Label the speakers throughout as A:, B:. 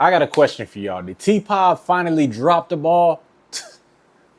A: I got a question for y'all. Did TPOB finally drop the ball?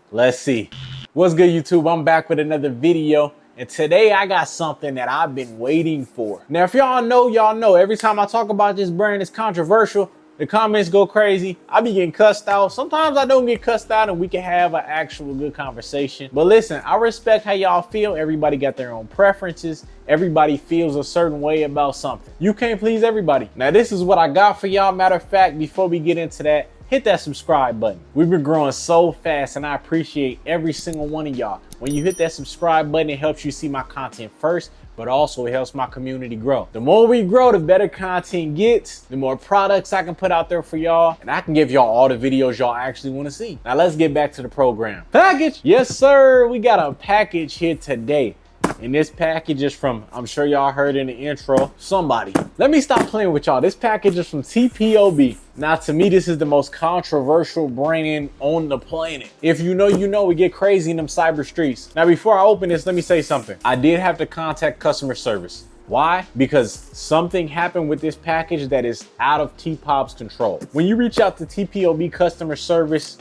A: Let's see. What's good, YouTube? I'm back with another video. And today I got something that I've been waiting for. Now, if y'all know, every time I talk about this brand, it's controversial. The comments go crazy. I be getting cussed out. Sometimes I don't get cussed out and we can have an actual good conversation. But listen, I respect how y'all feel. Everybody got their own preferences. Everybody feels a certain way about something. You can't please everybody. Now, this is what I got for y'all. Matter of fact, before we get into that, hit that subscribe button. We've been growing so fast and I appreciate every single one of y'all. When you hit that subscribe button, it helps you see my content first, but also it helps my community grow. The more we grow, the better content gets, the more products I can put out there for y'all, and I can give y'all all the videos y'all actually want to see. Now let's get back to the program. Package! Yes, sir, we got a package here today. And this package is from, I'm sure y'all heard in the intro, somebody. Let me stop playing with y'all. This package is from TPOB. Now, to me, this is the most controversial brand on the planet. If you know, you know, we get crazy in them cyber streets. Now, before I open this, let me say something. I did have to contact customer service. Why? Because something happened with this package that is out of TPOB's control. When you reach out to TPOB customer service,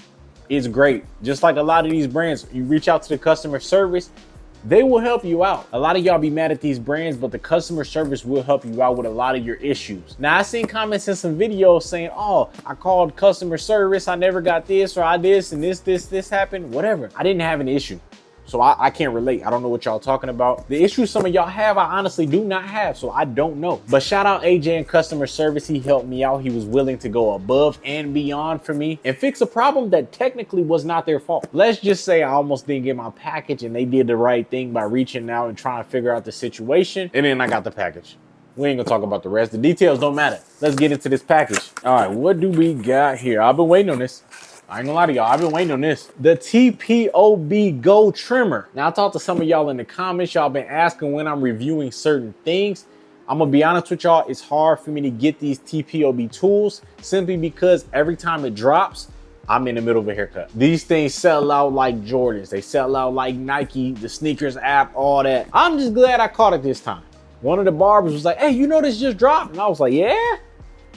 A: it's great. Just like a lot of these brands, you reach out to the customer service, they will help you out. A lot of y'all be mad at these brands, but the customer service will help you out with a lot of your issues. Now, I seen comments in some videos saying, oh, I called customer service, I never got this, or I this, and this happened, whatever. I didn't have an issue. So I can't relate. I don't know what y'all talking about. The issues some of y'all have, I honestly do not have, so I don't know. But shout out AJ in customer service. He helped me out. He was willing to go above and beyond for me and fix a problem that technically was not their fault. Let's just say I almost didn't get my package and they did the right thing by reaching out and trying to figure out the situation. And then I got the package. We ain't gonna talk about the rest. The details don't matter. Let's get into this package. All right, what do we got here? I've been waiting on this. I ain't gonna lie to y'all, I've been waiting on this. The TPOB Go trimmer. Now, I talked to some of y'all in the comments. Y'all been asking when I'm reviewing certain things. I'm gonna be honest with y'all, it's hard for me to get these TPOB tools simply because every time it drops, I'm in the middle of a haircut. These things sell out like Jordans. They sell out like Nike, the sneakers app, all that. I'm just glad I caught it this time. One of the barbers was like, hey, you know this just dropped? And I was like, yeah?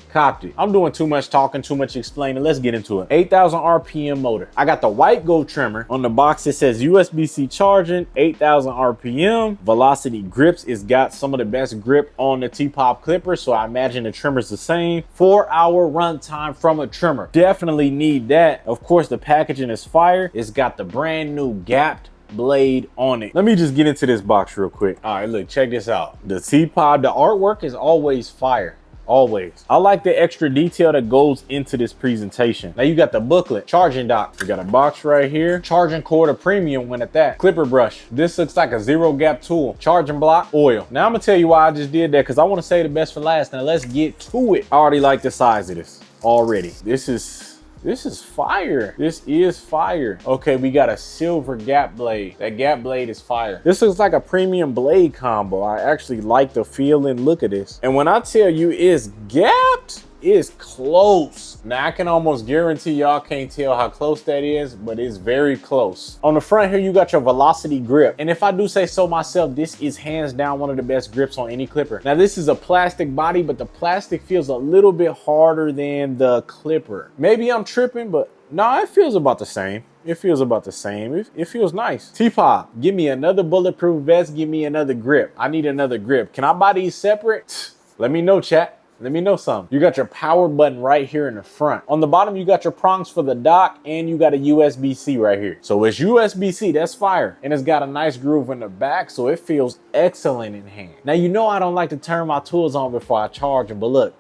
A: Copped it. I'm doing too much talking, too much explaining. Let's get into it. 8,000 RPM motor. I got the white Go trimmer. On the box, it says USB-C charging, 8,000 RPM. Velocity grips. It's got some of the best grip on the TPOB clipper, so I imagine the trimmer's the same. 4-hour runtime from a trimmer. Definitely need that. Of course, the packaging is fire. It's got the brand new gapped blade on it. Let me just get into this box real quick. All right, look, check this out. The TPOB, the artwork is always fire. Always. I like the extra detail that goes into this presentation. Now you got the booklet, charging dock. We got a box right here. Charging cord, a premium one at that. Clipper brush. This looks like a zero gap tool. Charging block, oil. Now I'm gonna tell you why I just did that because I want to save the best for last. Now let's get to it. I already like the size of this already. This is fire. This is fire. Okay, we got a silver gap blade. That gap blade is fire. This looks like a premium blade combo. I actually like the feel and look of this. And when I tell you it's gapped, it's close. Now I can almost guarantee y'all can't tell how close that is, but it's very close. On the front here, you got your velocity grip. And if I do say so myself, this is hands down one of the best grips on any clipper. Now this is a plastic body, but the plastic feels a little bit harder than the clipper. Maybe I'm tripping, but no, it feels about the same. It feels about the same. It feels nice. TPOB, give me another bulletproof vest. Give me another grip. I need another grip. Can I buy these separate? Let me know, chat. Let me know something. You got your power button right here in the front. On the bottom, you got your prongs for the dock and you got a USB-C right here. So it's USB-C, that's fire. And it's got a nice groove in the back, so it feels excellent in hand. Now, you know I don't like to turn my tools on before I charge them, but look.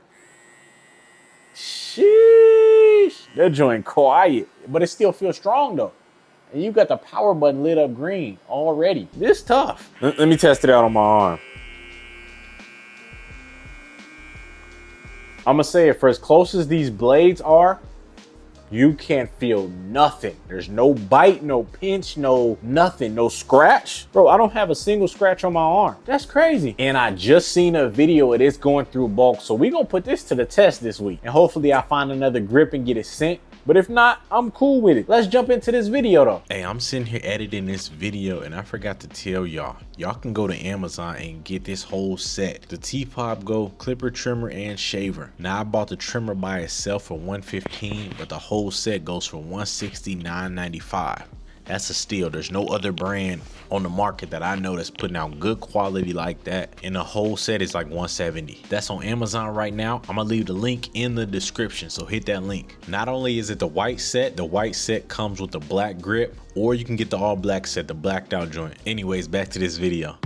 A: Sheesh, that joint quiet, but it still feels strong though. And you got the power button lit up green already. This tough. Let me test it out on my arm. I'm gonna say it, for as close as these blades are, you can't feel nothing. There's no bite, no pinch, no nothing, no scratch. Bro, I don't have a single scratch on my arm. That's crazy. And I just seen a video of this going through bulk, so we gonna put this to the test this week. And hopefully I find another grip and get it sent. But if not, I'm cool with it. Let's jump into this video though.
B: Hey, I'm sitting here editing this video and I forgot to tell y'all can go to Amazon and get this whole set, the TPOB Go clipper, trimmer, and shaver. Now I bought the trimmer by itself for $115, but the whole set goes for $169.95. That's a steal. There's no other brand on the market that I know that's putting out good quality like that, and the whole set is like $170. That's on Amazon right now. I'm gonna leave the link in the description, so hit that link. Not only is it the white set comes with the black grip, or you can get the all black set, the blacked out joint. Anyways, back to this video.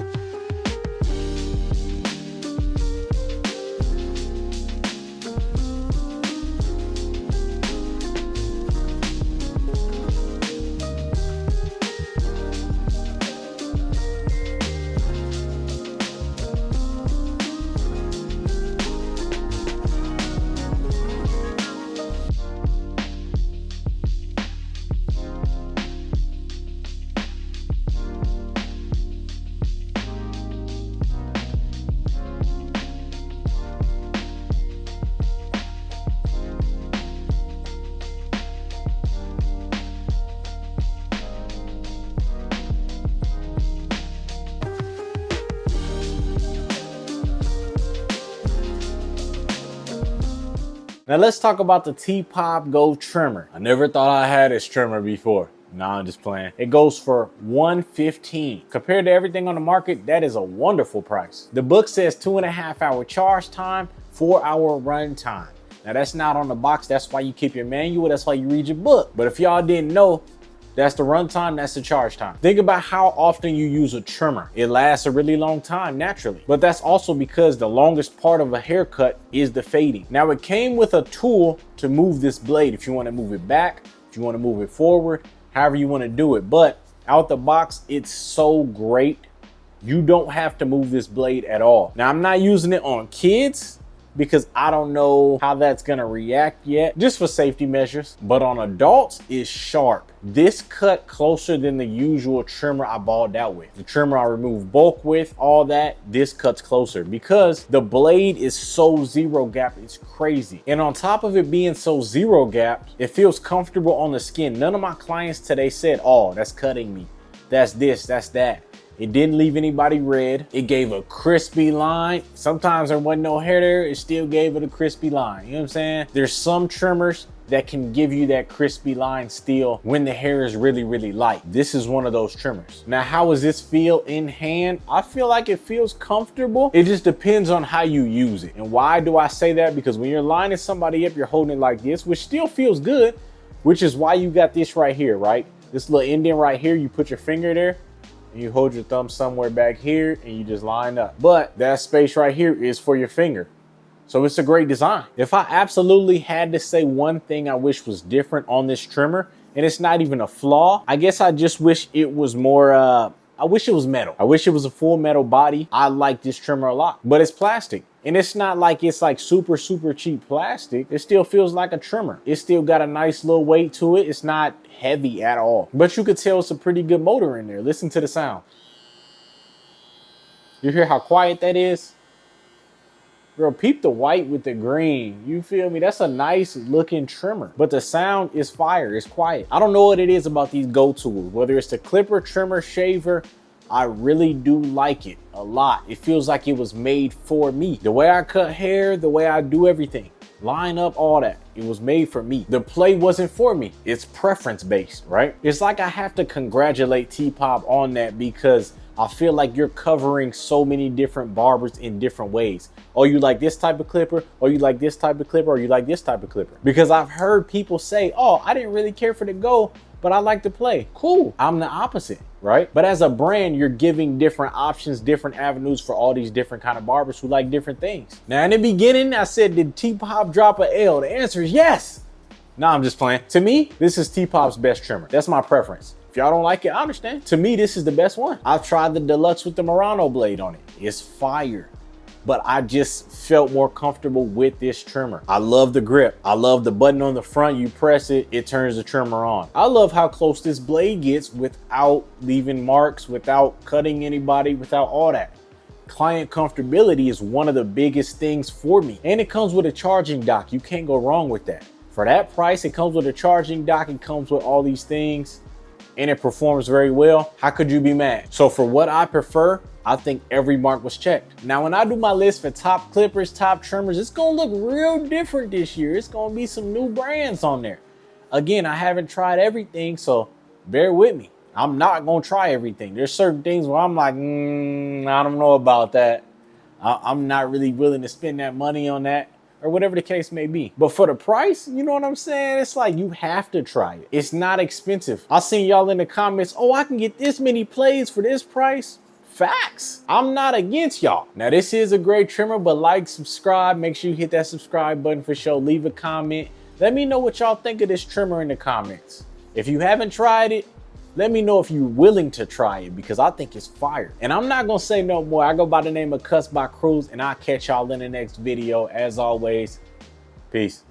A: Now let's talk about the TPOB Go trimmer. I never thought I had this trimmer before. Nah, I'm just playing. It goes for $115. Compared to everything on the market, that is a wonderful price. The book says 2.5 hour charge time, 4 hour run time. Now that's not on the box. That's why you keep your manual. That's why you read your book. But if y'all didn't know, that's the run time, that's the charge time. Think about how often you use a trimmer. It lasts a really long time naturally, but that's also because the longest part of a haircut is the fading. Now it came with a tool to move this blade. If you want to move it back, if you want to move it forward, however you want to do it. But out the box, it's so great. You don't have to move this blade at all. Now I'm not using it on kids because I don't know how that's gonna react yet, just for safety measures. But on adults, it's sharp. This cut closer than the usual trimmer I balled out with. The trimmer I removed bulk with, all that, this cuts closer because the blade is so zero gap, it's crazy. And on top of it being so zero gap, it feels comfortable on the skin. None of my clients today said, oh, that's cutting me. That's this, that's that. It didn't leave anybody red. It gave a crispy line. Sometimes there wasn't no hair there. It still gave it a crispy line. You know what I'm saying? There's some trimmers that can give you that crispy line still when the hair is really, really light. This is one of those trimmers. Now, how does this feel in hand? I feel like it feels comfortable. It just depends on how you use it. And why do I say that? Because when you're lining somebody up, you're holding it like this, which still feels good, which is why you got this right here, right? This little indent right here, you put your finger there, and you hold your thumb somewhere back here and you just line up. But that space right here is for your finger. So it's a great design. If I absolutely had to say one thing I wish was different on this trimmer, and it's not even a flaw, I guess I just wish it was more, I wish it was metal. I wish it was a full metal body. I like this trimmer a lot, but it's plastic. And it's not like it's like super, super cheap plastic. It still feels like a trimmer. It still got a nice little weight to it. It's not heavy at all, but you could tell it's a pretty good motor in there. Listen to the sound. You hear how quiet that is? Girl, peep the white with the green. You feel me? That's a nice looking trimmer, but the sound is fire. It's quiet. I don't know what it is about these Go tools, whether it's the clipper, trimmer, shaver. I really do like it a lot. It feels like it was made for me. The way I cut hair, the way I do everything, line up, all that. It was made for me. The play wasn't for me. It's preference based, right? It's like I have to congratulate TPOB on that because I feel like you're covering so many different barbers in different ways. Oh, you like this type of clipper? Or you like this type of clipper? Or you like this type of clipper? Because I've heard people say, oh, I didn't really care for the Go, but I like to play. Cool. I'm the opposite, right? But as a brand, you're giving different options, different avenues for all these different kind of barbers who like different things. Now, in the beginning, I said, did TPOB drop a L? The answer is yes. No, I'm just playing. To me, this is TPOB's best trimmer. That's my preference. If y'all don't like it, I understand. To me, this is the best one. I've tried the deluxe with the Murano blade on it. It's fire. But I just felt more comfortable with this trimmer. I love the grip. I love the button on the front. You press it, it turns the trimmer on. I love how close this blade gets without leaving marks, without cutting anybody, without all that. Client comfortability is one of the biggest things for me. And it comes with a charging dock. You can't go wrong with that. For that price, it comes with a charging dock, it comes with all these things, and it performs very well. How could you be mad? So for what I prefer, I think every mark was checked. Now, when I do my list for top clippers, top trimmers, it's gonna look real different this year. It's gonna be some new brands on there. Again, I haven't tried everything, so bear with me. I'm not gonna try everything. There's certain things where I'm like, I don't know about that. I'm not really willing to spend that money on that, or whatever the case may be. But for the price, you know what I'm saying? It's like you have to try it. It's not expensive. I seen y'all in the comments, oh, I can get this many plays for this price. Facts. I'm not against y'all. Now, this is a great trimmer, but like, subscribe, make sure you hit that subscribe button for sure. Leave a comment. Let me know what y'all think of this trimmer in the comments. If you haven't tried it, let me know if you're willing to try it, because I think it's fire. And I'm not gonna say no more. I go by the name of Cruze by Cruze, and I'll catch y'all in the next video. As always, peace.